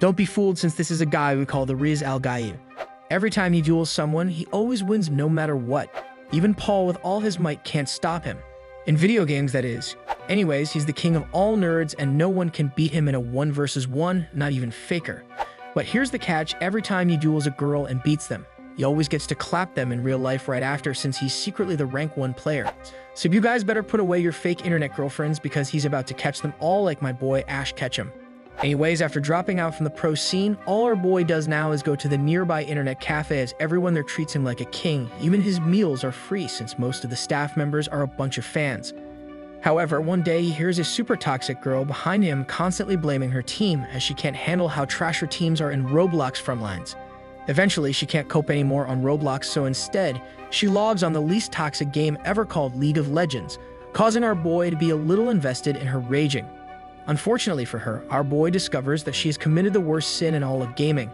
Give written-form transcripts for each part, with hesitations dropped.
Don't be fooled, since this is a guy we call the Riz Al Gaib. Every time he duels someone, he always wins no matter what. Even Paul with all his might can't stop him. In video games, that is. Anyways, he's the king of all nerds and no one can beat him in a 1 versus 1, not even Faker. But here's the catch: every time he duels a girl and beats them, he always gets to clap them in real life right after, since he's secretly the rank 1 player. So you guys better put away your fake internet girlfriends, because he's about to catch them all like my boy Ash Ketchum. Anyways, after dropping out from the pro scene, all our boy does now is go to the nearby internet cafe, as everyone there treats him like a king. Even his meals are free, since most of the staff members are a bunch of fans. However, one day he hears a super toxic girl behind him constantly blaming her team, as she can't handle how trash her teams are in Roblox frontlines. Eventually, she can't cope anymore on Roblox, so instead, she logs on the least toxic game ever called League of Legends, causing our boy to be a little invested in her raging. Unfortunately for her, our boy discovers that she has committed the worst sin in all of gaming,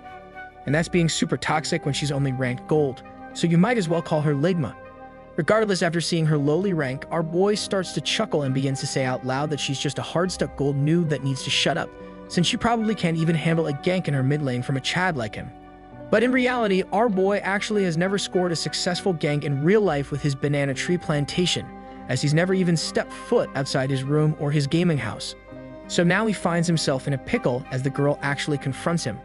and that's being super toxic when she's only ranked gold, so you might as well call her Ligma. Regardless, after seeing her lowly rank, our boy starts to chuckle and begins to say out loud that she's just a hard-stuck gold noob that needs to shut up, since she probably can't even handle a gank in her mid lane from a Chad like him. But in reality, our boy actually has never scored a successful gank in real life with his banana tree plantation, as he's never even stepped foot outside his room or his gaming house. So now he finds himself in a pickle as the girl actually confronts him.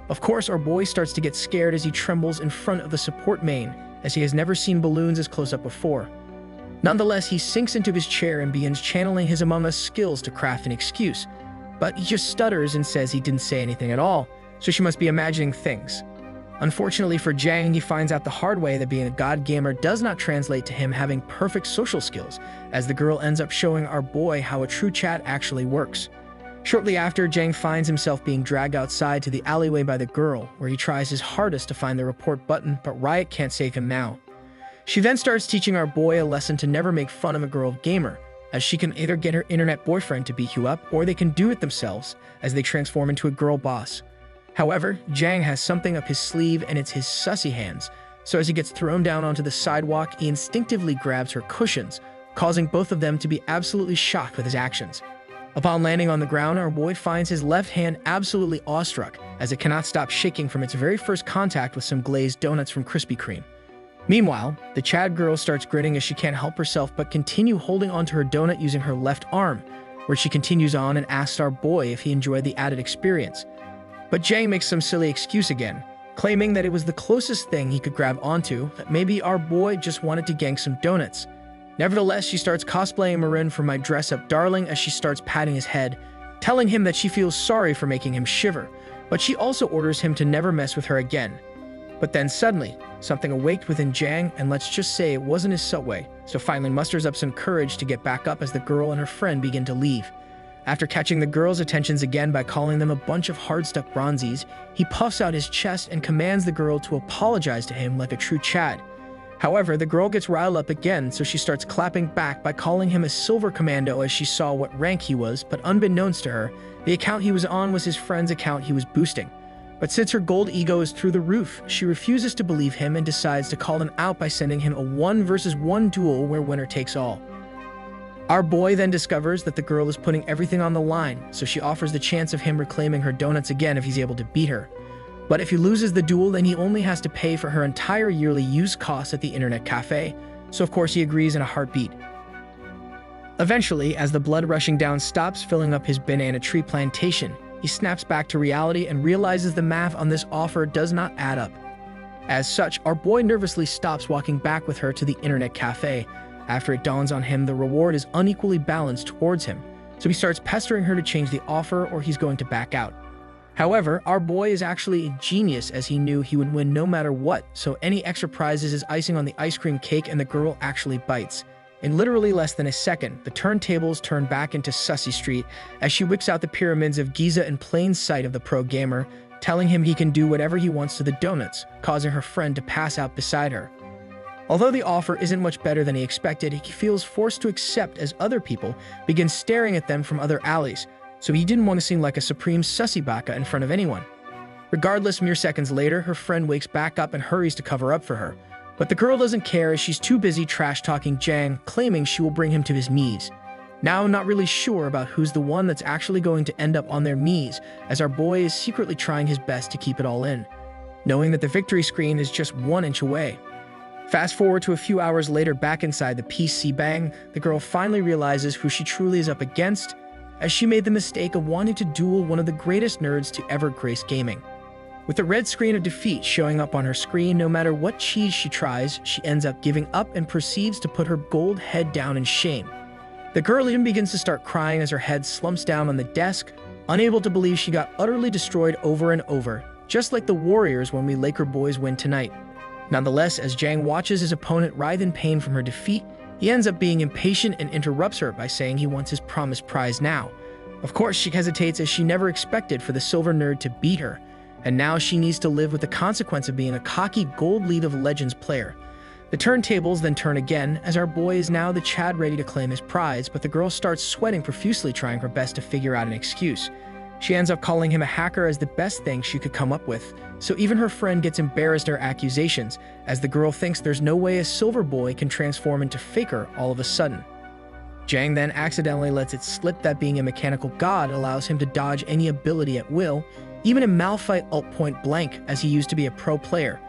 Of course, our boy starts to get scared as he trembles in front of the support main, as he has never seen balloons as close up before. Nonetheless, he sinks into his chair and begins channeling his Among Us skills to craft an excuse. But he just stutters and says he didn't say anything at all, so she must be imagining things. Unfortunately for Jang, he finds out the hard way that being a god gamer does not translate to him having perfect social skills, as the girl ends up showing our boy how a true chat actually works. Shortly after, Jang finds himself being dragged outside to the alleyway by the girl, where he tries his hardest to find the report button, but Riot can't save him now. She then starts teaching our boy a lesson to never make fun of a girl gamer, as she can either get her internet boyfriend to beat you up, or they can do it themselves, as they transform into a girl boss. However, Jang has something up his sleeve, and it's his sussy hands, so as he gets thrown down onto the sidewalk, he instinctively grabs her cushions, causing both of them to be absolutely shocked with his actions. Upon landing on the ground, our boy finds his left hand absolutely awestruck, as it cannot stop shaking from its very first contact with some glazed donuts from Krispy Kreme. Meanwhile, the Chad girl starts gritting as she can't help herself but continue holding onto her donut using her left arm, where she continues on and asks our boy if he enjoyed the added experience. But Jay makes some silly excuse again, claiming that it was the closest thing he could grab onto, that maybe our boy just wanted to gank some donuts. Nevertheless, she starts cosplaying Marin for my dress-up darling as she starts patting his head, telling him that she feels sorry for making him shiver, but she also orders him to never mess with her again. But then suddenly, something awaked within Jang, and let's just say it wasn't his subway, so finally musters up some courage to get back up as the girl and her friend begin to leave. After catching the girls' attentions again by calling them a bunch of hard-stuck bronzies, he puffs out his chest and commands the girl to apologize to him like a true Chad. However, the girl gets riled up again, so she starts clapping back by calling him a silver commando as she saw what rank he was, but unbeknownst to her, the account he was on was his friend's account he was boosting. But since her gold ego is through the roof, she refuses to believe him and decides to call him out by sending him a 1 versus 1 duel where winner takes all. Our boy then discovers that the girl is putting everything on the line, so she offers the chance of him reclaiming her donuts again if he's able to beat her. But if he loses the duel, then he only has to pay for her entire yearly use costs at the internet cafe, so of course he agrees in a heartbeat. Eventually, as the blood rushing down stops filling up his banana tree plantation, he snaps back to reality and realizes the math on this offer does not add up. As such, our boy nervously stops walking back with her to the internet cafe, after it dawns on him the reward is unequally balanced towards him, so he starts pestering her to change the offer or he's going to back out. However, our boy is actually a genius as he knew he would win no matter what, so any extra prizes is icing on the ice cream cake and the girl actually bites. In literally less than a second, the turntables turn back into Sussy Street as she whips out the pyramids of Giza in plain sight of the pro gamer, telling him he can do whatever he wants to the donuts, causing her friend to pass out beside her. Although the offer isn't much better than he expected, he feels forced to accept as other people begin staring at them from other alleys, so he didn't want to seem like a supreme sussy baka in front of anyone. Regardless, mere seconds later, her friend wakes back up and hurries to cover up for her. But the girl doesn't care as she's too busy trash-talking Jang, claiming she will bring him to his knees. Now not really sure about who's the one that's actually going to end up on their knees, as our boy is secretly trying his best to keep it all in, knowing that the victory screen is just 1 inch away. Fast forward to a few hours later, back inside the PC Bang, the girl finally realizes who she truly is up against, as she made the mistake of wanting to duel one of the greatest nerds to ever grace gaming. With the red screen of defeat showing up on her screen, no matter what cheese she tries, she ends up giving up and proceeds to put her gold head down in shame. The girl even begins to start crying as her head slumps down on the desk, unable to believe she got utterly destroyed over and over, just like the Warriors when we Laker boys win tonight. Nonetheless, as Jang watches his opponent writhe in pain from her defeat, he ends up being impatient and interrupts her by saying he wants his promised prize now. Of course, she hesitates as she never expected for the silver nerd to beat her, and now she needs to live with the consequence of being a cocky Gold League of Legends player. The turntables then turn again, as our boy is now the Chad ready to claim his prize, but the girl starts sweating profusely, trying her best to figure out an excuse. She ends up calling him a hacker as the best thing she could come up with, so even her friend gets embarrassed at her accusations, as the girl thinks there's no way a silver boy can transform into Faker all of a sudden. Jang then accidentally lets it slip that being a mechanical god allows him to dodge any ability at will, even in Malphite ult point blank, as he used to be a pro player.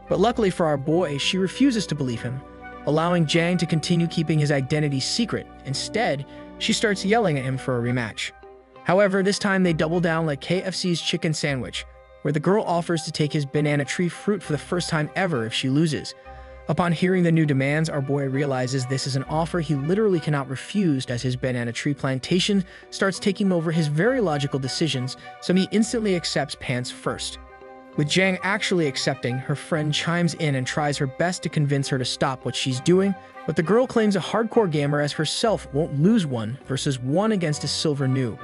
But luckily for our boy, she refuses to believe him, allowing Jang to continue keeping his identity secret. Instead, she starts yelling at him for a rematch. However, this time they double down like KFC's chicken sandwich, where the girl offers to take his banana tree fruit for the first time ever if she loses. Upon hearing the new demands, our boy realizes this is an offer he literally cannot refuse, as his banana tree plantation starts taking over his very logical decisions, so he instantly accepts pants first. With Jang actually accepting, her friend chimes in and tries her best to convince her to stop what she's doing, but the girl claims a hardcore gamer as herself won't lose 1 versus 1 against a silver noob.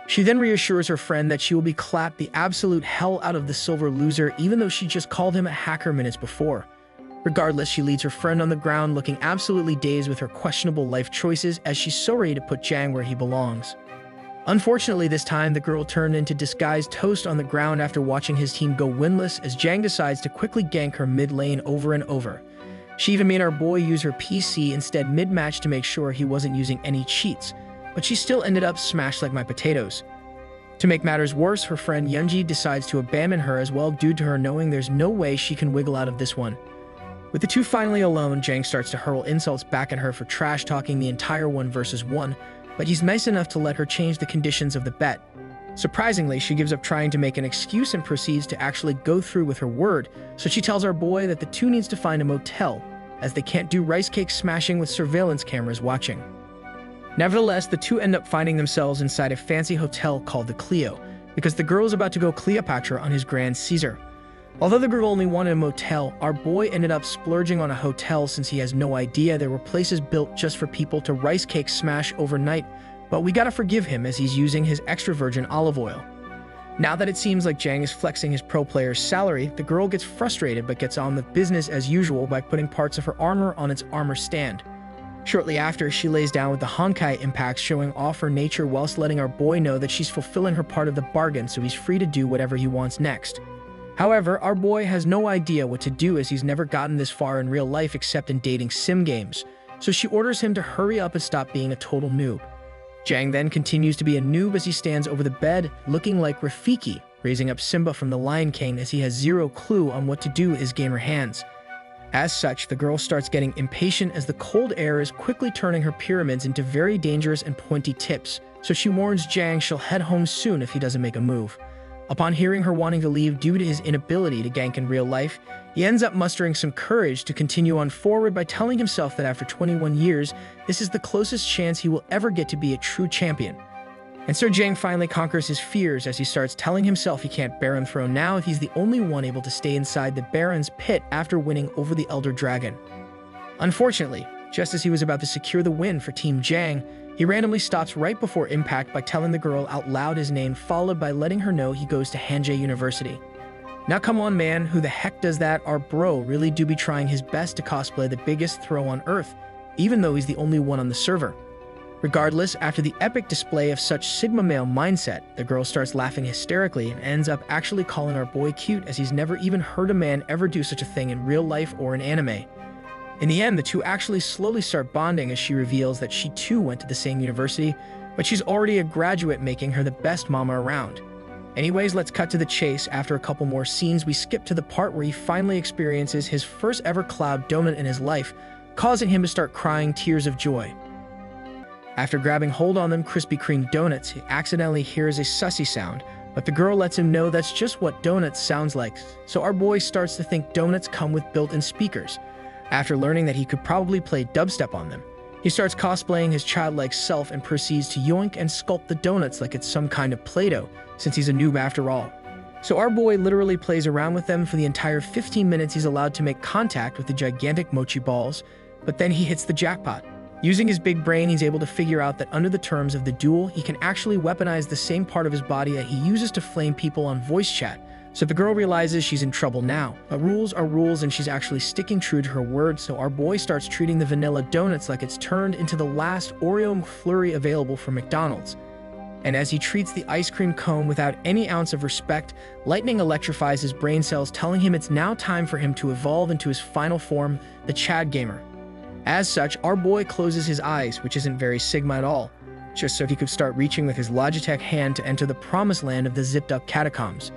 She then reassures her friend that she will be clapped the absolute hell out of the silver loser, even though she just called him a hacker minutes before. Regardless, she leads her friend on the ground looking absolutely dazed with her questionable life choices, as she's so ready to put Jang where he belongs. Unfortunately, this time the girl turned into disguised toast on the ground after watching his team go winless, as Jang decides to quickly gank her mid lane over and over. She even made our boy use her PC instead mid-match to make sure he wasn't using any cheats, but she still ended up smashed like my potatoes. To make matters worse, her friend Yunji decides to abandon her as well due to her knowing there's no way she can wiggle out of this one. With the two finally alone, Jang starts to hurl insults back at her for trash-talking the entire 1 versus 1, but he's nice enough to let her change the conditions of the bet. Surprisingly, she gives up trying to make an excuse and proceeds to actually go through with her word, so she tells our boy that the two needs to find a motel, as they can't do rice cake smashing with surveillance cameras watching. Nevertheless, the two end up finding themselves inside a fancy hotel called the Clio, because the girl is about to go Cleopatra on his Grand Caesar. Although the girl only wanted a motel, our boy ended up splurging on a hotel since he has no idea there were places built just for people to rice cake smash overnight, but we gotta forgive him as he's using his extra virgin olive oil. Now that it seems like Jang is flexing his pro player's salary, the girl gets frustrated but gets on with business as usual by putting parts of her armor on its armor stand. Shortly after, she lays down with the Honkai impacts, showing off her nature whilst letting our boy know that she's fulfilling her part of the bargain, so he's free to do whatever he wants next. However, our boy has no idea what to do as he's never gotten this far in real life except in dating sim games, so she orders him to hurry up and stop being a total noob. Jang then continues to be a noob as he stands over the bed, looking like Rafiki, raising up Simba from the Lion King, as he has zero clue on what to do with his gamer hands. As such, the girl starts getting impatient as the cold air is quickly turning her pyramids into very dangerous and pointy tips, so she warns Jang she'll head home soon if he doesn't make a move. Upon hearing her wanting to leave due to his inability to gank in real life, he ends up mustering some courage to continue on forward by telling himself that after 21 years, this is the closest chance he will ever get to be a true champion. And so Jang finally conquers his fears as he starts telling himself he can't Baron Throne now if he's the only one able to stay inside the Baron's pit after winning over the Elder Dragon. Unfortunately, just as he was about to secure the win for Team Jang, he randomly stops right before impact by telling the girl out loud his name, followed by letting her know he goes to Hanjae University. Now come on man, who the heck does that? Our bro really do be trying his best to cosplay the biggest throw on Earth, even though he's the only one on the server. Regardless, after the epic display of such Sigma male mindset, the girl starts laughing hysterically and ends up actually calling our boy cute, as he's never even heard a man ever do such a thing in real life or in anime. In the end, the two actually slowly start bonding as she reveals that she too went to the same university, but she's already a graduate, making her the best mama around. Anyways, let's cut to the chase. After a couple more scenes, we skip to the part where he finally experiences his first ever cloud donut in his life, causing him to start crying tears of joy. After grabbing hold on them Krispy Kreme donuts, he accidentally hears a sussy sound, but the girl lets him know that's just what donuts sounds like, so our boy starts to think donuts come with built-in speakers. After learning that he could probably play dubstep on them, he starts cosplaying his childlike self and proceeds to yoink and sculpt the donuts like it's some kind of Play-Doh, since he's a noob after all. So our boy literally plays around with them for the entire 15 minutes he's allowed to make contact with the gigantic mochi balls, but then he hits the jackpot. Using his big brain, he's able to figure out that under the terms of the duel, he can actually weaponize the same part of his body that he uses to flame people on voice chat. So the girl realizes she's in trouble now, but rules are rules and she's actually sticking true to her word, so our boy starts treating the vanilla donuts like it's turned into the last Oreo McFlurry available from McDonald's. And as he treats the ice cream cone without any ounce of respect, lightning electrifies his brain cells, telling him it's now time for him to evolve into his final form, the Chad Gamer. As such, our boy closes his eyes, which isn't very Sigma at all, just so he could start reaching with his Logitech hand to enter the promised land of the zipped-up catacombs.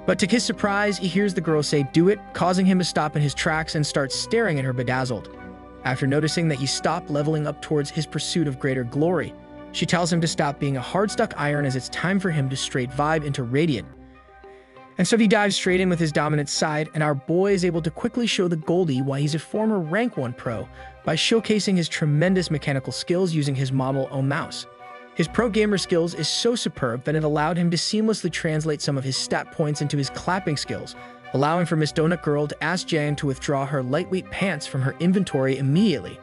But to his surprise, he hears the girl say, "Do it," causing him to stop in his tracks and start staring at her bedazzled. After noticing that he stopped leveling up towards his pursuit of greater glory, she tells him to stop being a hard-stuck iron as it's time for him to straight vibe into Radiant. And so he dives straight in with his dominant side, and our boy is able to quickly show the Goldie why he's a former Rank 1 pro by showcasing his tremendous mechanical skills using his Model O mouse. His pro gamer skills is so superb that it allowed him to seamlessly translate some of his stat points into his clapping skills, allowing for Miss Donut Girl to ask Jang to withdraw her lightweight pants from her inventory immediately.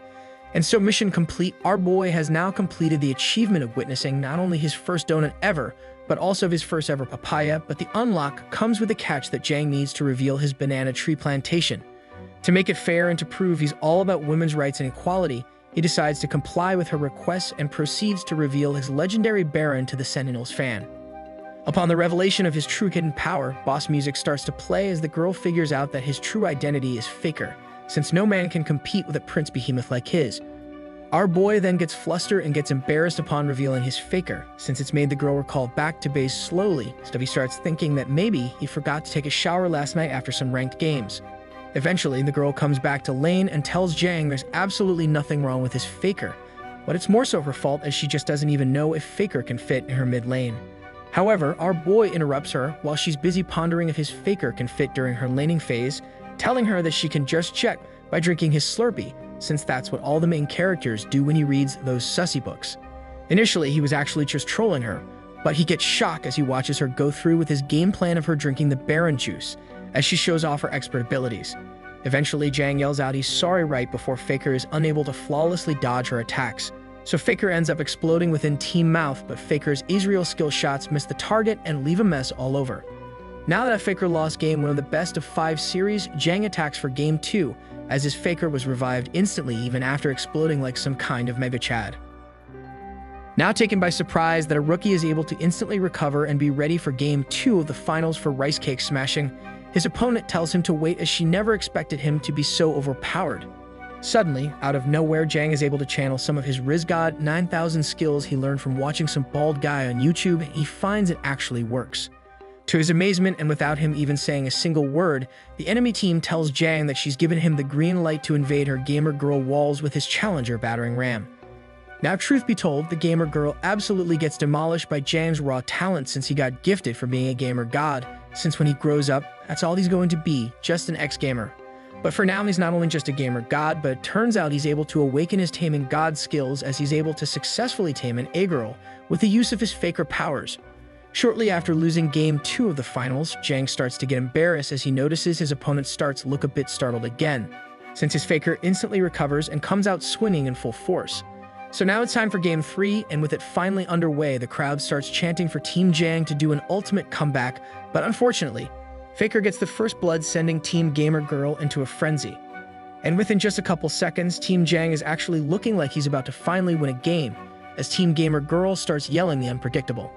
And so mission complete, our boy has now completed the achievement of witnessing not only his first donut ever, but also of his first ever papaya, but the unlock comes with a catch that Jang needs to reveal his banana tree plantation. To make it fair and to prove he's all about women's rights and equality, he decides to comply with her requests and proceeds to reveal his legendary Baron to the Sentinel's fan. Upon the revelation of his true hidden power, boss music starts to play as the girl figures out that his true identity is Faker, since no man can compete with a prince behemoth like his. Our boy then gets flustered and gets embarrassed upon revealing his Faker, since it's made the girl recall back to base slowly, so he starts thinking that maybe he forgot to take a shower last night after some ranked games. Eventually, the girl comes back to lane and tells Jang there's absolutely nothing wrong with his Faker, but it's more so her fault as she just doesn't even know if Faker can fit in her mid lane. However, our boy interrupts her while she's busy pondering if his Faker can fit during her laning phase, telling her that she can just check by drinking his Slurpee, since that's what all the main characters do when he reads those sussy books. Initially, he was actually just trolling her, but he gets shocked as he watches her go through with his game plan of her drinking the Baron juice, as she shows off her expert abilities. Eventually, Jang yells out he's sorry right before Faker is unable to flawlessly dodge her attacks. So Faker ends up exploding within Team Mouth, but Faker's Israel skill shots miss the target and leave a mess all over. Now that Faker lost game 1 of the best of 5 series, Jang attacks for game 2, as his Faker was revived instantly even after exploding like some kind of Mega Chad. Now taken by surprise that a rookie is able to instantly recover and be ready for game 2 of the finals for Rice Cake Smashing, his opponent tells him to wait as she never expected him to be so overpowered. Suddenly, out of nowhere, Jang is able to channel some of his Rizgod 9000 skills he learned from watching some bald guy on YouTube, and he finds it actually works. To his amazement, and without him even saying a single word, the enemy team tells Jang that she's given him the green light to invade her gamer girl walls with his challenger battering ram. Now, truth be told, the gamer girl absolutely gets demolished by Jang's raw talent since he got gifted for being a gamer god, since when he grows up, that's all he's going to be, just an ex-gamer. But for now, he's not only just a gamer god, but it turns out he's able to awaken his taming god skills as he's able to successfully tame an A-girl with the use of his Faker powers. Shortly after losing game 2 of the finals, Jang starts to get embarrassed as he notices his opponent starts to look a bit startled again, since his Faker instantly recovers and comes out swinging in full force. So now it's time for game 3, and with it finally underway, the crowd starts chanting for Team Jang to do an ultimate comeback, but unfortunately, Faker gets the first blood, sending Team Gamer Girl into a frenzy. And within just a couple seconds, Team Jang is actually looking like he's about to finally win a game, as Team Gamer Girl starts yelling the unpredictable.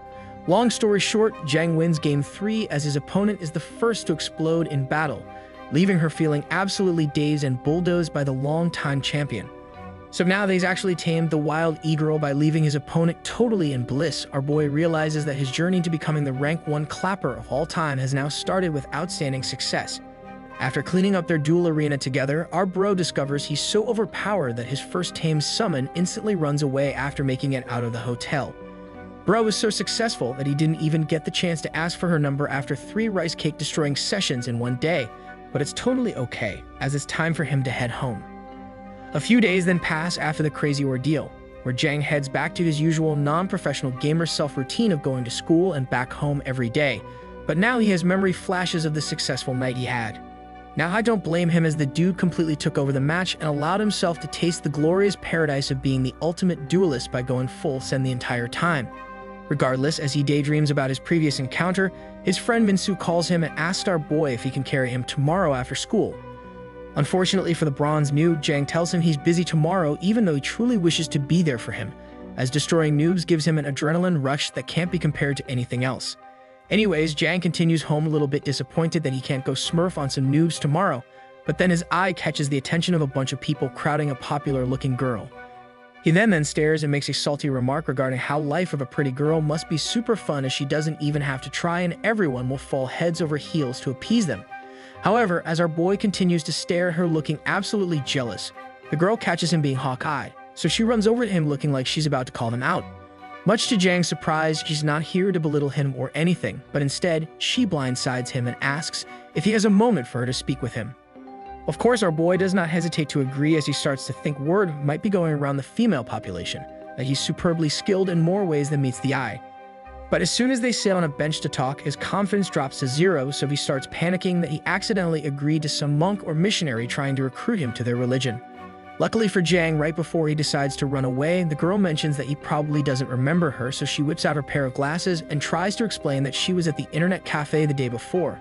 Long story short, Jang wins game 3 as his opponent is the first to explode in battle, leaving her feeling absolutely dazed and bulldozed by the long-time champion. So now that he's actually tamed the wild e-girl by leaving his opponent totally in bliss, our boy realizes that his journey to becoming the rank 1 clapper of all time has now started with outstanding success. After cleaning up their duel arena together, our bro discovers he's so overpowered that his first tamed summon instantly runs away after making it out of the hotel. Bro is so successful that he didn't even get the chance to ask for her number after 3 rice cake destroying sessions in one day, but it's totally okay, as it's time for him to head home. A few days then pass after the crazy ordeal, where Jang heads back to his usual non-professional gamer self-routine of going to school and back home every day, but now he has memory flashes of the successful night he had. Now I don't blame him, as the dude completely took over the match and allowed himself to taste the glorious paradise of being the ultimate duelist by going full send the entire time. Regardless, as he daydreams about his previous encounter, his friend Minsu calls him and asks our boy if he can carry him tomorrow after school. Unfortunately for the bronze noob, Jang tells him he's busy tomorrow even though he truly wishes to be there for him, as destroying noobs gives him an adrenaline rush that can't be compared to anything else. Anyways, Jang continues home a little bit disappointed that he can't go smurf on some noobs tomorrow, but then his eye catches the attention of a bunch of people crowding a popular-looking girl. He then stares and makes a salty remark regarding how life of a pretty girl must be super fun, as she doesn't even have to try and everyone will fall heads over heels to appease them. However, as our boy continues to stare at her looking absolutely jealous, the girl catches him being hawk-eyed, so she runs over to him looking like she's about to call him out. Much to Jang's surprise, she's not here to belittle him or anything, but instead, she blindsides him and asks if he has a moment for her to speak with him. Of course, our boy does not hesitate to agree, as he starts to think word might be going around the female population, that he's superbly skilled in more ways than meets the eye. But as soon as they sit on a bench to talk, his confidence drops to 0, so he starts panicking that he accidentally agreed to some monk or missionary trying to recruit him to their religion. Luckily for Jang, right before he decides to run away, the girl mentions that he probably doesn't remember her, so she whips out her pair of glasses and tries to explain that she was at the internet cafe the day before.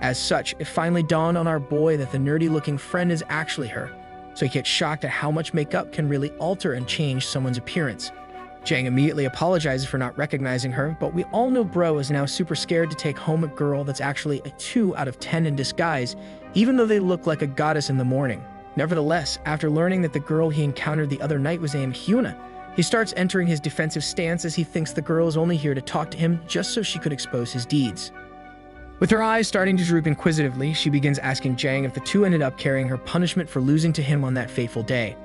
As such, it finally dawned on our boy that the nerdy-looking friend is actually her, so he gets shocked at how much makeup can really alter and change someone's appearance. Jang immediately apologizes for not recognizing her, but we all know bro is now super scared to take home a girl that's actually a 2 out of 10 in disguise, even though they look like a goddess in the morning. Nevertheless, after learning that the girl he encountered the other night was named Hyuna, he starts entering his defensive stance, as he thinks the girl is only here to talk to him just so she could expose his deeds. With her eyes starting to droop inquisitively, she begins asking Jang if the two ended up carrying her punishment for losing to him on that fateful day.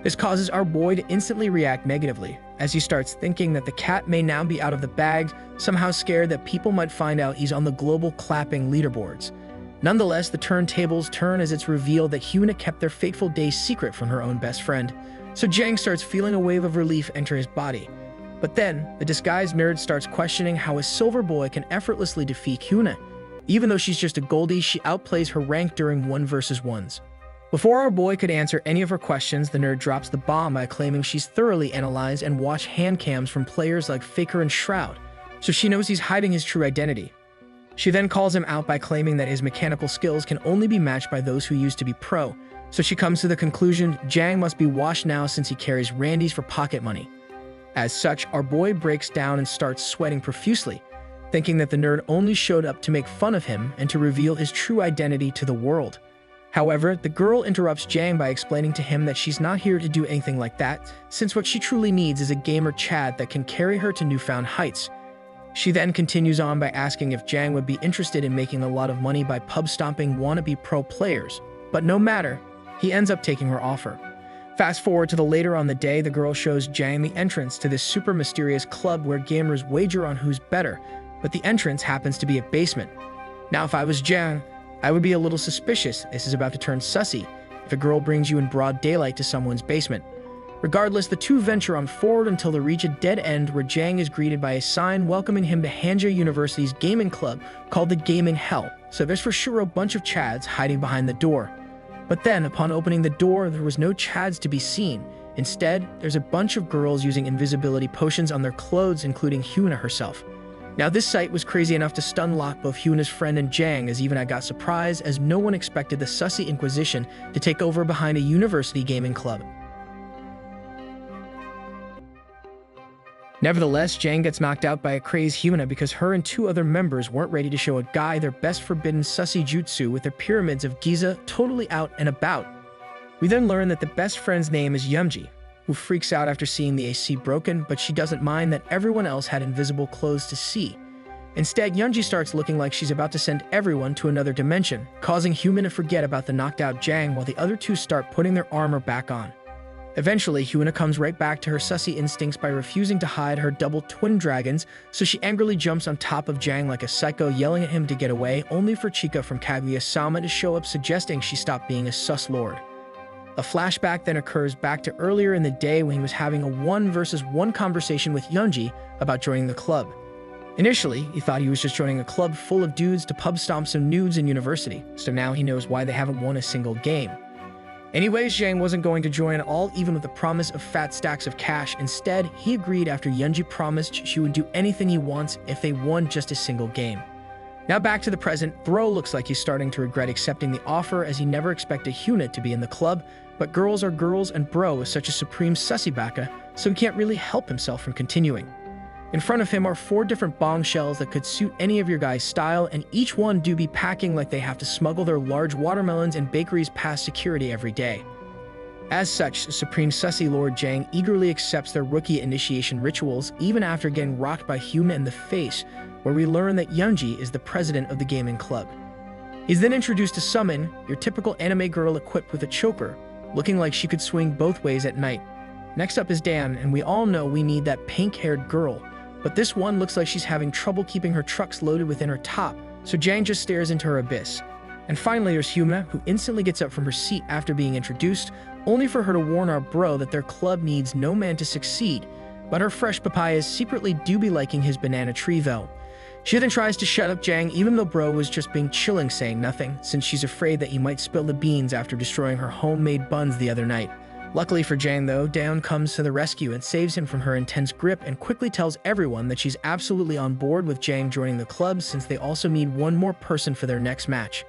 This causes our boy to instantly react negatively, as he starts thinking that the cat may now be out of the bag, somehow scared that people might find out he's on the global clapping leaderboards. Nonetheless, the turntables turn as it's revealed that Hyuna kept their fateful day secret from her own best friend, so Jang starts feeling a wave of relief enter his body. But then, the disguised nerd starts questioning how a silver boy can effortlessly defeat Hyuna. Even though she's just a goldie, she outplays her rank during 1 versus 1s. Before our boy could answer any of her questions, the nerd drops the bomb by claiming she's thoroughly analyzed and watched hand cams from players like Faker and Shroud, so she knows he's hiding his true identity. She then calls him out by claiming that his mechanical skills can only be matched by those who used to be pro, so she comes to the conclusion Jang must be washed now since he carries Randy's for pocket money. As such, our boy breaks down and starts sweating profusely, thinking that the nerd only showed up to make fun of him and to reveal his true identity to the world. However, the girl interrupts Jang by explaining to him that she's not here to do anything like that, since what she truly needs is a gamer Chad that can carry her to newfound heights. She then continues on by asking if Jang would be interested in making a lot of money by pub-stomping wannabe pro players, but no matter, he ends up taking her offer. Fast forward to the later on the day, the girl shows Jang the entrance to this super mysterious club where gamers wager on who's better, but the entrance happens to be a basement. Now, if I was Jang, I would be a little suspicious. This is about to turn sussy if a girl brings you in broad daylight to someone's basement. Regardless, the two venture on forward until they reach a dead end where Jang is greeted by a sign welcoming him to Hanja University's gaming club called the Gaming Hell, so there's for sure a bunch of Chads hiding behind the door. But then, upon opening the door, there was no Chads to be seen. Instead, there's a bunch of girls using invisibility potions on their clothes, including Hyuna herself. Now, this sight was crazy enough to stun lock both Hyuna's friend and Jang, as even I got surprised, as no one expected the sussy Inquisition to take over behind a university gaming club. Nevertheless, Jang gets knocked out by a crazed Hyuna because her and two other members weren't ready to show a guy their best forbidden sussy jutsu with their pyramids of Giza totally out and about. We then learn that the best friend's name is Yumji, who freaks out after seeing the AC broken, but she doesn't mind that everyone else had invisible clothes to see. Instead, Yumji starts looking like she's about to send everyone to another dimension, causing Hyuna to forget about the knocked out Jang while the other two start putting their armor back on. Eventually, Hyuna comes right back to her sussy instincts by refusing to hide her double twin dragons, so she angrily jumps on top of Jang like a psycho, yelling at him to get away, only for Chika from Kaguya-sama to show up suggesting she stop being a sus lord. A flashback then occurs back to earlier in the day when he was having a 1-versus-1 conversation with Yunji about joining the club. Initially, he thought he was just joining a club full of dudes to pub stomp some nudes in university, so now he knows why they haven't won a single game. Anyways, Jang wasn't going to join at all, even with the promise of fat stacks of cash. Instead, he agreed after Yunji promised she would do anything he wants if they won just a single game. Now back to the present, Bro looks like he's starting to regret accepting the offer as he never expected Hyuna to be in the club, but girls are girls and Bro is such a supreme sussy baka, so he can't really help himself from continuing. In front of him are 4 different bong shells that could suit any of your guys' style, and each one do be packing like they have to smuggle their large watermelons and bakeries past security every day. As such, Supreme Sussy Lord Jang eagerly accepts their rookie initiation rituals, even after getting rocked by Hyuna in the face, where we learn that Yunji is the president of the gaming club. He's then introduced to Summon, your typical anime girl equipped with a choker, looking like she could swing both ways at night. Next up is Dan, and we all know we need that pink-haired girl, but this one looks like she's having trouble keeping her trucks loaded within her top, so Jang just stares into her abyss. And finally there's Hyuna, who instantly gets up from her seat after being introduced, only for her to warn our bro that their club needs no man to succeed, but her fresh papayas secretly do be liking his banana tree though. She then tries to shut up Jang even though bro was just being chilling saying nothing, since she's afraid that he might spill the beans after destroying her homemade buns the other night. Luckily for Jang though, Daeun comes to the rescue and saves him from her intense grip and quickly tells everyone that she's absolutely on board with Jang joining the club since they also need one more person for their next match.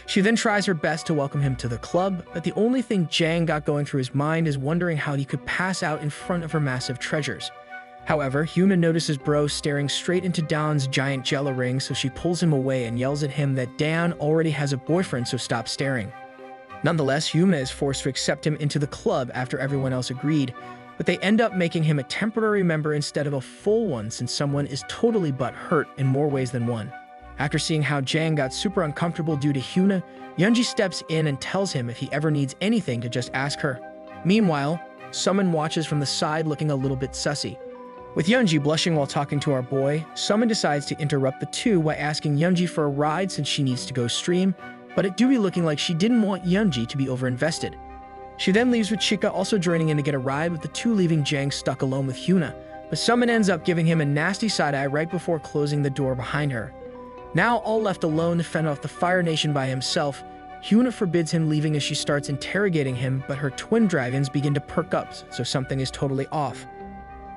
She then tries her best to welcome him to the club, but the only thing Jang got going through his mind is wondering how he could pass out in front of her massive treasures. However, Hyuna notices Bro staring straight into Daeun's giant jello ring, so she pulls him away and yells at him that Daeun already has a boyfriend, so stop staring. Nonetheless, Hyuna is forced to accept him into the club after everyone else agreed, but they end up making him a temporary member instead of a full one since someone is totally butthurt in more ways than one. After seeing how Jang got super uncomfortable due to Hyuna, Yunji steps in and tells him if he ever needs anything to just ask her. Meanwhile, Summon watches from the side looking a little bit sussy. With Yunji blushing while talking to our boy, Summon decides to interrupt the two by asking Yunji for a ride since she needs to go stream, but it do be looking like she didn't want Yunji to be overinvested. She then leaves with Chika also joining in to get a ride, with the two leaving Jang stuck alone with Hyuna, but Summon ends up giving him a nasty side-eye right before closing the door behind her. Now all left alone to fend off the Fire Nation by himself, Hyuna forbids him leaving as she starts interrogating him, but her twin dragons begin to perk up, so something is totally off.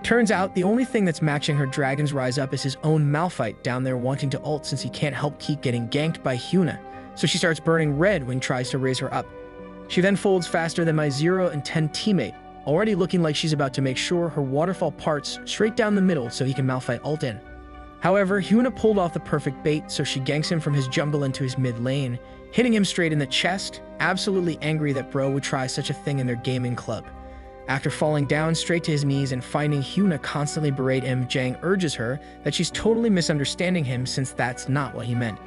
Turns out the only thing that's matching her dragon's rise up is his own Malphite down there wanting to ult since he can't help keep getting ganked by Hyuna, so she starts burning red when he tries to raise her up. She then folds faster than my 0 and 10 teammate, already looking like she's about to make sure her waterfall parts straight down the middle so he can Malphite ult in. However, Hyuna pulled off the perfect bait, so she ganks him from his jungle into his mid lane, hitting him straight in the chest, absolutely angry that Bro would try such a thing in their gaming club. After falling down straight to his knees and finding Hyuna constantly berate him, Jang urges her that she's totally misunderstanding him since that's not what he meant.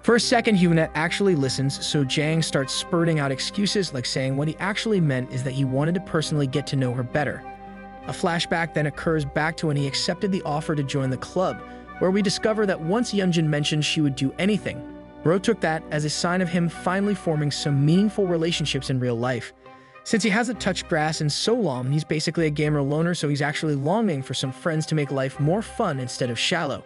For a second, Hyuna actually listens, so Jang starts spurting out excuses like saying what he actually meant is that he wanted to personally get to know her better. A flashback then occurs back to when he accepted the offer to join the club, where we discover that once Yunjin mentioned she would do anything, Bro took that as a sign of him finally forming some meaningful relationships in real life. Since he hasn't touched grass in so long, he's basically a gamer loner, so he's actually longing for some friends to make life more fun instead of shallow.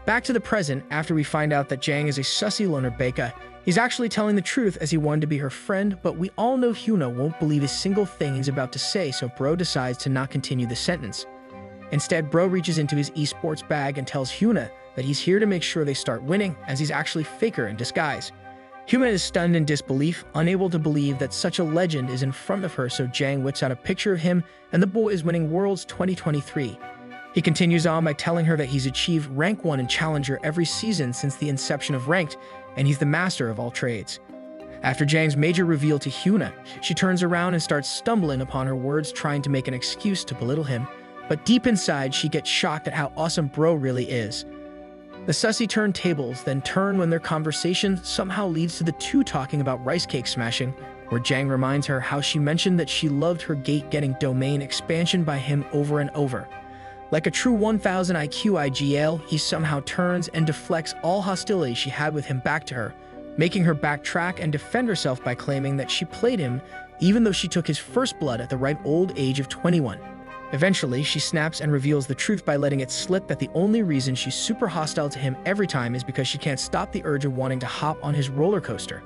Back to the present, after we find out that Jang is a sussy loner beka, he's actually telling the truth as he wanted to be her friend, but we all know Hyuna won't believe a single thing he's about to say, so Bro decides to not continue the sentence. Instead, Bro reaches into his esports bag and tells Hyuna that he's here to make sure they start winning, as he's actually Faker in disguise. Hyuna is stunned in disbelief, unable to believe that such a legend is in front of her, so Jang whips out a picture of him, and the boy is winning Worlds 2023. He continues on by telling her that he's achieved rank 1 in Challenger every season since the inception of Ranked, and he's the master of all trades. After Jang's major reveal to Hyuna, she turns around and starts stumbling upon her words, trying to make an excuse to belittle him, but deep inside she gets shocked at how awesome bro really is. The sussy turntables then turn when their conversation somehow leads to the two talking about rice cake smashing, where Jang reminds her how she mentioned that she loved her gate-getting domain expansion by him over and over. Like a true 1000 IQ IGL, he somehow turns and deflects all hostility she had with him back to her, making her backtrack and defend herself by claiming that she played him even though she took his first blood at the ripe old age of 21. Eventually, she snaps and reveals the truth by letting it slip that the only reason she's super hostile to him every time is because she can't stop the urge of wanting to hop on his roller coaster.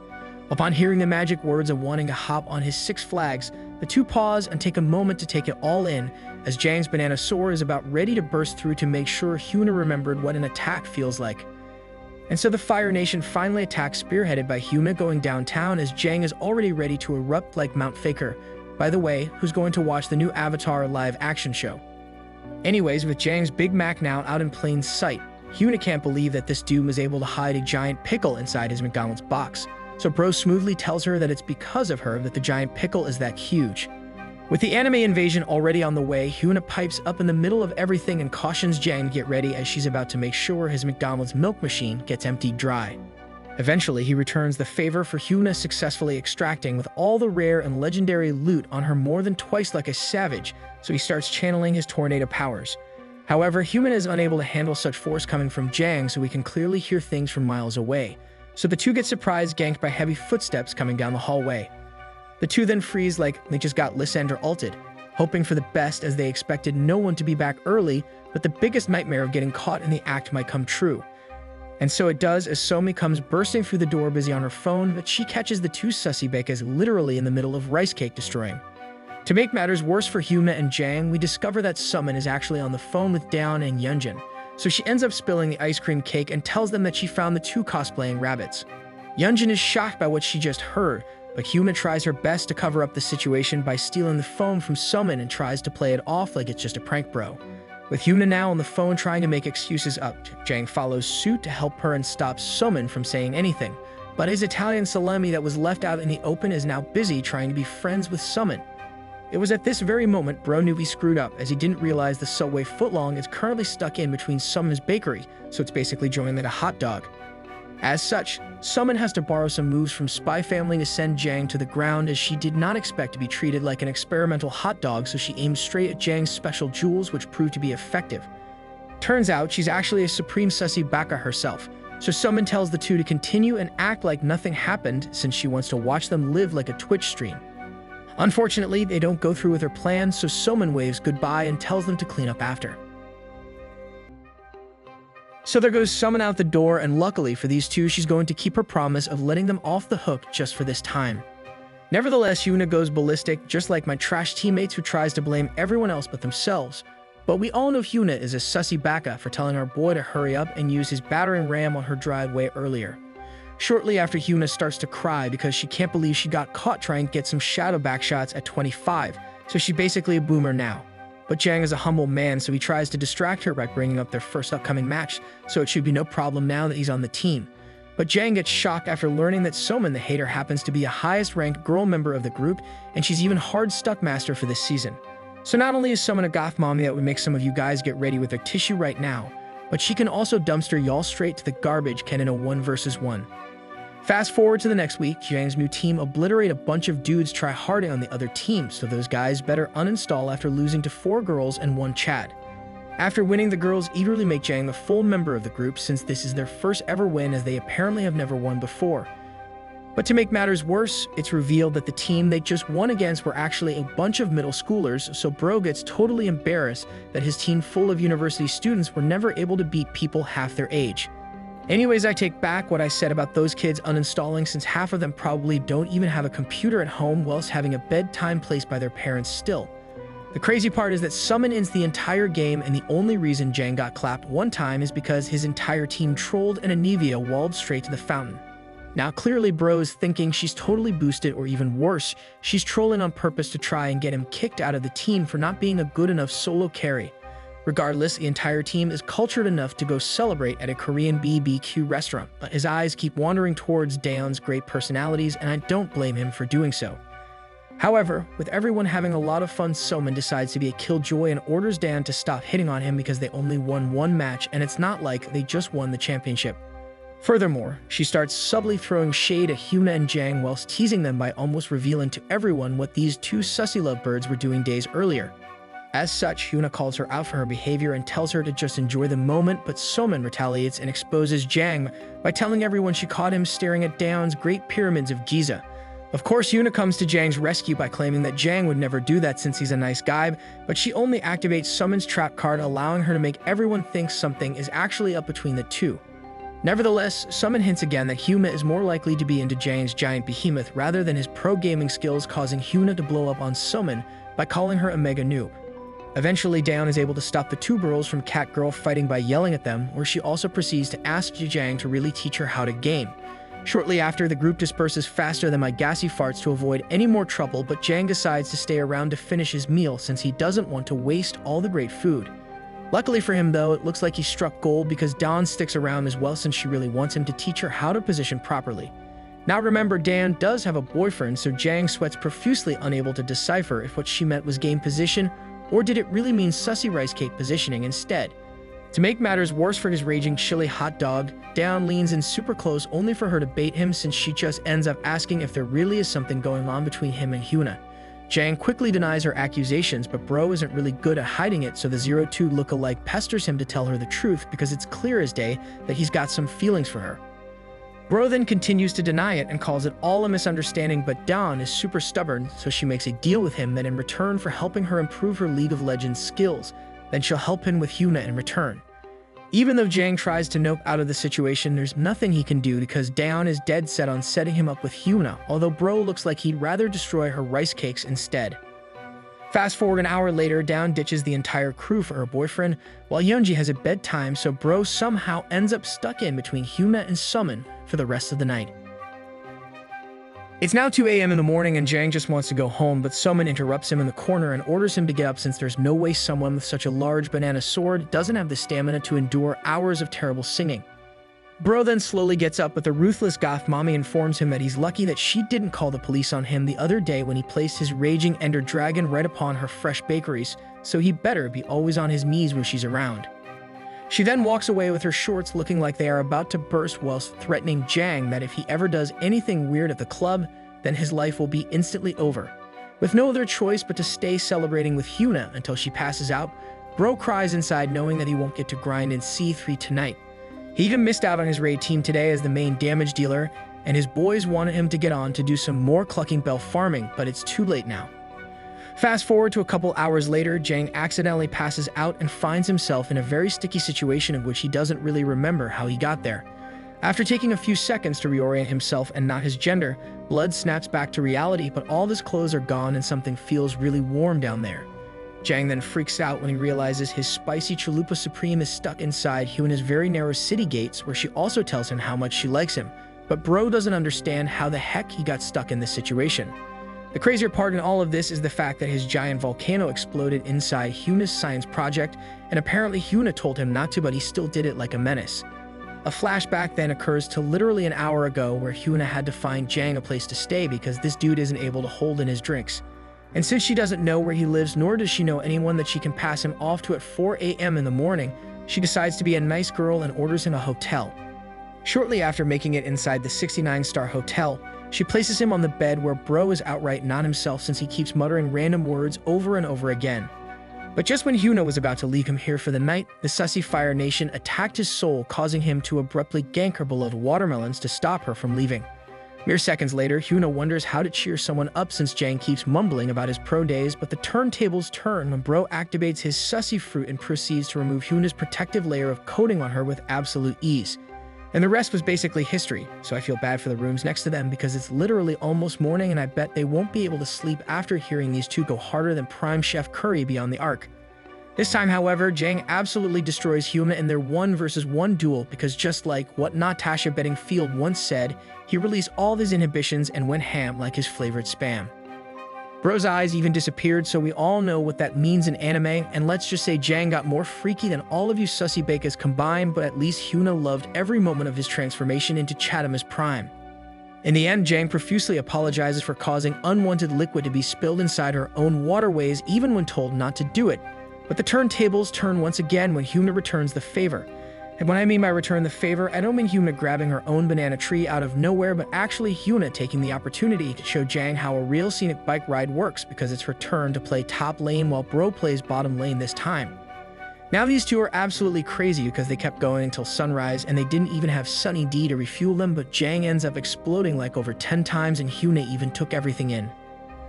Upon hearing the magic words of wanting to hop on his Six Flags, the two pause and take a moment to take it all in, as Jang's banana sword is about ready to burst through to make sure Hyuna remembered what an attack feels like. And so the Fire Nation finally attacks, spearheaded by Hyuna going downtown, as Jang is already ready to erupt like Mount Faker, by the way, who's going to watch the new Avatar live action show. Anyways, with Jang's Big Mac now out in plain sight, Hyuna can't believe that this dude was able to hide a giant pickle inside his McDonald's box, so bro smoothly tells her that it's because of her that the giant pickle is that huge. With the anime invasion already on the way, Hyuna pipes up in the middle of everything and cautions Jang to get ready as she's about to make sure his McDonald's milk machine gets emptied dry. Eventually, he returns the favor for Hyuna successfully extracting with all the rare and legendary loot on her more than twice like a savage, so he starts channeling his tornado powers. However, Hyuna is unable to handle such force coming from Jang, so he can clearly hear things from miles away. So the two get surprised, ganked by heavy footsteps coming down the hallway. The two then freeze like they just got Lysander ulted, hoping for the best as they expected no one to be back early, but the biggest nightmare of getting caught in the act might come true. And so it does, as Somi comes bursting through the door busy on her phone, but she catches the two sussy bekas literally in the middle of rice cake destroying. To make matters worse for Hyuna and Jang, we discover that Summon is actually on the phone with Dawn and Yunjin, so she ends up spilling the ice cream cake and tells them that she found the two cosplaying rabbits. Yunjin is shocked by what she just heard, but Hyuna tries her best to cover up the situation by stealing the phone from Summon and tries to play it off like it's just a prank bro. With Hyuna now on the phone trying to make excuses up, Jang follows suit to help her and stops Summon from saying anything. But his Italian salami that was left out in the open is now busy trying to be friends with Summon. It was at this very moment bro knew he screwed up, as he didn't realize the subway footlong is currently stuck in between Summon's bakery, so it's basically joined like a hot dog. As such, Summon has to borrow some moves from Spy Family to send Jang to the ground, as she did not expect to be treated like an experimental hot dog, so she aims straight at Jang's special jewels, which proved to be effective. Turns out she's actually a supreme sussy baka herself, so Summon tells the two to continue and act like nothing happened, since she wants to watch them live like a Twitch stream. Unfortunately, they don't go through with her plan, so Summon waves goodbye and tells them to clean up after. So there goes Summon out the door, and luckily for these two, she's going to keep her promise of letting them off the hook just for this time. Nevertheless, Hyuna goes ballistic, just like my trash teammates who tries to blame everyone else but themselves. But we all know Hyuna is a sussy baka for telling our boy to hurry up and use his battering ram on her driveway earlier. Shortly after, Hyuna starts to cry because she can't believe she got caught trying to get some shadow back shots at 25, so she's basically a boomer now. But Jang is a humble man, so he tries to distract her by bringing up their first upcoming match, so it should be no problem now that he's on the team. But Jang gets shocked after learning that Soman the hater happens to be a highest-ranked girl member of the group, and she's even hard stuck master for this season. So not only is Soman a goth mommy that would make some of you guys get ready with their tissue right now, but she can also dumpster y'all straight to the garbage can in a 1 versus 1. Fast forward to the next week, Jang's new team obliterate a bunch of dudes try harding on the other team, so those guys better uninstall after losing to 4 girls and 1 Chad. After winning, the girls eagerly make Jang a full member of the group, since this is their first ever win, as they apparently have never won before. But to make matters worse, it's revealed that the team they just won against were actually a bunch of middle schoolers, so bro gets totally embarrassed that his team full of university students were never able to beat people half their age. Anyways, I take back what I said about those kids uninstalling, since half of them probably don't even have a computer at home, whilst having a bedtime placed by their parents still. The crazy part is that Summon ends the entire game, and the only reason Jang got clapped one time is because his entire team trolled and Anivia walled straight to the fountain. Now clearly bro is thinking she's totally boosted, or even worse, she's trolling on purpose to try and get him kicked out of the team for not being a good enough solo carry. Regardless, the entire team is cultured enough to go celebrate at a Korean BBQ restaurant, but his eyes keep wandering towards Daeon's great personalities, and I don't blame him for doing so. However, with everyone having a lot of fun, Somin decides to be a killjoy and orders Dan to stop hitting on him because they only won one match, and it's not like they just won the championship. Furthermore, she starts subtly throwing shade at Hyuna and Jang whilst teasing them by almost revealing to everyone what these two sussy lovebirds were doing days earlier. As such, Hyuna calls her out for her behavior and tells her to just enjoy the moment, but Somin retaliates and exposes Jang by telling everyone she caught him staring at Daeon's Great Pyramids of Giza. Of course, Hyuna comes to Jang's rescue by claiming that Jang would never do that since he's a nice guy, but she only activates Somin's trap card, allowing her to make everyone think something is actually up between the two. Nevertheless, Somin hints again that Hyuna is more likely to be into Jang's giant behemoth rather than his pro-gaming skills, causing Hyuna to blow up on Somin by calling her a mega noob. Eventually, Daeon is able to stop the two girls from Cat Girl fighting by yelling at them, where she also proceeds to ask Jang to really teach her how to game. Shortly after, the group disperses faster than my gassy farts to avoid any more trouble, but Jang decides to stay around to finish his meal since he doesn't want to waste all the great food. Luckily for him though, it looks like he struck gold because Dawn sticks around as well since she really wants him to teach her how to position properly. Now remember, Daeon does have a boyfriend, so Jang sweats profusely, unable to decipher if what she meant was game position, or did it really mean sussy rice cake positioning instead. To make matters worse for his raging chili hot dog, Daeon leans in super close only for her to bait him, since she just ends up asking if there really is something going on between him and Hyuna. Jang quickly denies her accusations, but bro isn't really good at hiding it, so the 02 lookalike pesters him to tell her the truth because it's clear as day that he's got some feelings for her. Bro then continues to deny it and calls it all a misunderstanding, but Dawn is super stubborn, so she makes a deal with him that in return for helping her improve her League of Legends skills, then she'll help him with Hyuna in return. Even though Jang tries to nope out of the situation, there's nothing he can do because Daeon is dead set on setting him up with Hyuna, although bro looks like he'd rather destroy her rice cakes instead. Fast forward an hour later, Daeon ditches the entire crew for her boyfriend, while Yeonji has a bedtime, so bro somehow ends up stuck in between Hyuna and Somin for the rest of the night. It's now 2 a.m. in the morning and Jang just wants to go home, but Somin interrupts him in the corner and orders him to get up since there's no way someone with such a large banana sword doesn't have the stamina to endure hours of terrible singing. Bro then slowly gets up, but the ruthless goth mommy informs him that he's lucky that she didn't call the police on him the other day when he placed his raging ender dragon right upon her fresh bakeries, so he better be always on his knees when she's around. She then walks away with her shorts looking like they are about to burst, whilst threatening Jang that if he ever does anything weird at the club, then his life will be instantly over. With no other choice but to stay celebrating with Hyuna until she passes out, bro cries inside knowing that he won't get to grind in C3 tonight. He even missed out on his raid team today as the main damage dealer, and his boys wanted him to get on to do some more clucking bell farming, but it's too late now. Fast forward to a couple hours later, Jang accidentally passes out and finds himself in a very sticky situation of which he doesn't really remember how he got there. After taking a few seconds to reorient himself and not his gender, blood snaps back to reality, but all of his clothes are gone and something feels really warm down there. Jang then freaks out when he realizes his spicy chalupa supreme is stuck inside Hyuna's very narrow city gates, where she also tells him how much she likes him, but bro doesn't understand how the heck he got stuck in this situation. The crazier part in all of this is the fact that his giant volcano exploded inside Hyuna's science project, and apparently Hyuna told him not to, but he still did it like a menace. A flashback then occurs to literally an hour ago where Hyuna had to find Jang a place to stay because this dude isn't able to hold in his drinks. And since she doesn't know where he lives, nor does she know anyone that she can pass him off to at 4 a.m. in the morning, she decides to be a nice girl and orders him a hotel. Shortly after making it inside the 69-star hotel, she places him on the bed where bro is outright not himself since he keeps muttering random words over and over again. But just when Hyuna was about to leave him here for the night, the Sussy Fire Nation attacked his soul, causing him to abruptly gank her beloved watermelons to stop her from leaving. Mere seconds later, Hyuna wonders how to cheer someone up since Jang keeps mumbling about his pro days, but the turntables turn when bro activates his Sussy fruit and proceeds to remove Hyuna's protective layer of coating on her with absolute ease. And the rest was basically history, so I feel bad for the rooms next to them because it's literally almost morning and I bet they won't be able to sleep after hearing these two go harder than Prime Chef Curry beyond the arc. This time, however, Jang absolutely destroys Hyuna in their 1 versus 1 duel because just like what Natasha Bedingfield once said, he released all of his inhibitions and went ham like his favorite spam. Bro's eyes even disappeared, so we all know what that means in anime, and let's just say Jang got more freaky than all of you sussy bakas combined, but at least Hyuna loved every moment of his transformation into Chatamas Prime. In the end, Jang profusely apologizes for causing unwanted liquid to be spilled inside her own waterways even when told not to do it. But the turntables turn once again when Hyuna returns the favor. And when I mean by return the favor, I don't mean Hyuna grabbing her own banana tree out of nowhere, but actually Hyuna taking the opportunity to show Jang how a real scenic bike ride works because it's her turn to play top lane while Bro plays bottom lane this time. Now these two are absolutely crazy because they kept going until sunrise and they didn't even have Sunny D to refuel them, but Jang ends up exploding like over 10 times and Hyuna even took everything in.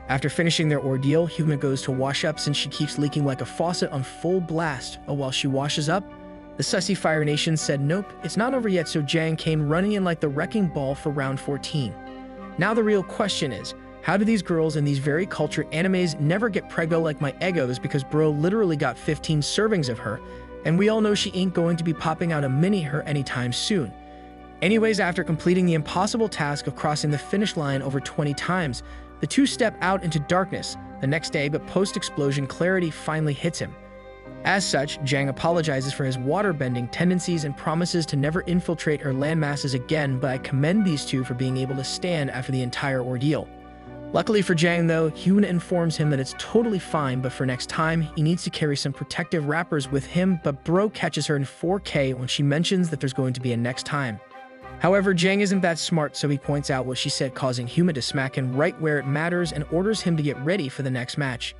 After finishing their ordeal, Hyuna goes to wash up since she keeps leaking like a faucet on full blast. Oh, while she washes up, the sussy Fire Nation said nope, it's not over yet, so Jang came running in like the wrecking ball for round 14. Now the real question is, how do these girls in these very cultured animes never get preggo like my Eggos because Bro literally got 15 servings of her, and we all know she ain't going to be popping out a mini her anytime soon. Anyways, after completing the impossible task of crossing the finish line over 20 times, the two step out into darkness the next day, but post-explosion clarity finally hits him. As such, Jang apologizes for his water-bending tendencies and promises to never infiltrate her landmasses again, but I commend these two for being able to stand after the entire ordeal. Luckily for Jang though, Hyuna informs him that it's totally fine, but for next time, he needs to carry some protective wrappers with him, but Bro catches her in 4K when she mentions that there's going to be a next time. However, Jang isn't that smart, so he points out what she said, causing Hyuna to smack him right where it matters and orders him to get ready for the next match.